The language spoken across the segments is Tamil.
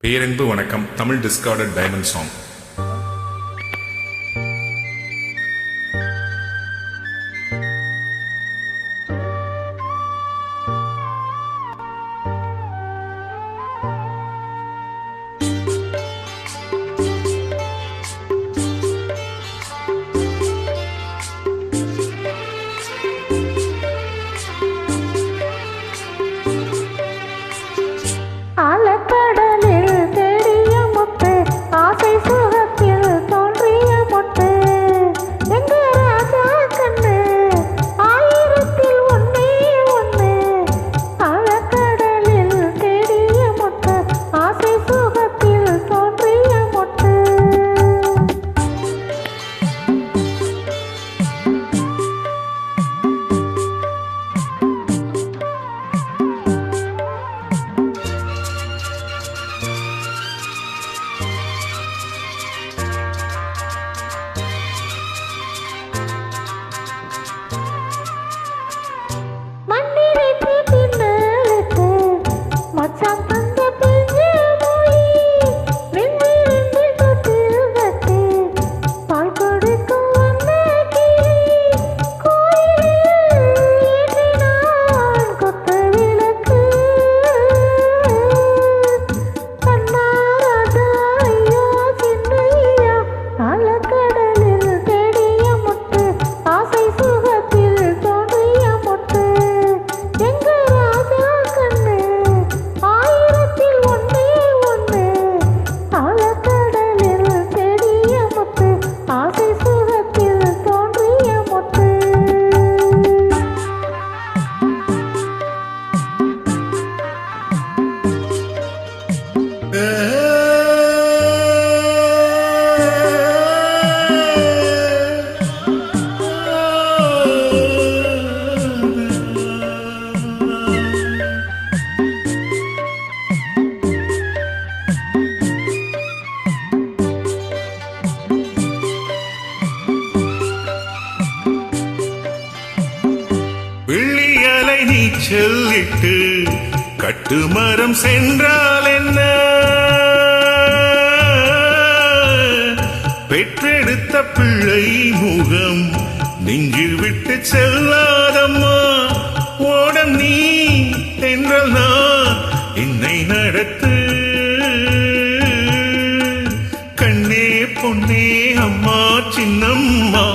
பேரன்பு வணக்கம். Tamil discarded diamond song. வெள்ளியலை நீ சொல்லிட்டு கட்டுமரம் சென்றால் என்ன? பெற்றெடுத்த பிள்ளை முகம் நெஞ்சில் விட்டு செல்லாதம்மா. ஓடம் நீ என்றால் நான் என்னை நடத்து. கண்ணே பொன்னே அம்மா சின்னம்மா,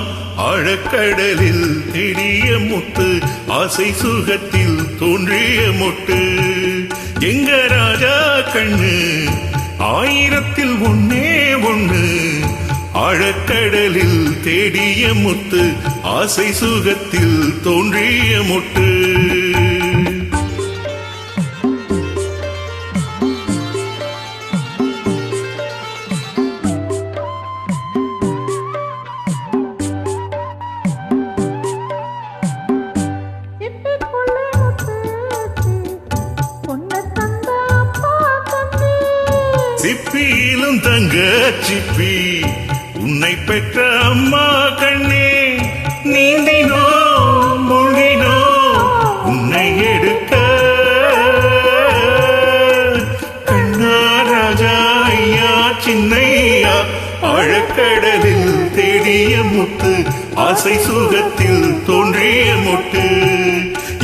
ஆழக்கடலில் தேடிய முத்து, ஆசை சுகத்தில் தோன்றிய மொட்டு. எங்க ராஜா கண்ணு ஆயிரத்தில் ஒன்னே ஒண்ணு. ஆழக்கடலில் தேடிய முத்து, ஆசை சுகத்தில் தோன்றிய மொட்டு. சிப்பியிலும் தங்க சிப்பி உன்னை பெற்ற அம்மா கண்ணே. நீந்தினோ மூழ்கினோ உன்னை எடுக்க. கண்ணா ராஜா ஐயா சின்னையா, ஆழக்கடலில் தேடிய முத்து, ஆசை சுகத்தில் தோன்றிய மொட்டு.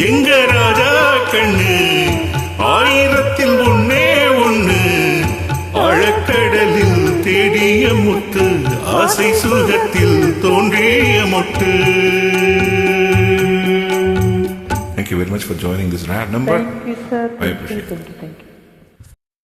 எங்க ராஜா கண்ணு ஆயிரத்தில் ஒன்னே ஒண்ணு. ஆழக்கடலில் தேடிய முத்து, ஆசை சுகத்தில் தோன்றிய மொட்டு. Thank you very much for joining this rare number. Thank you, sir. I appreciate it. Thank you.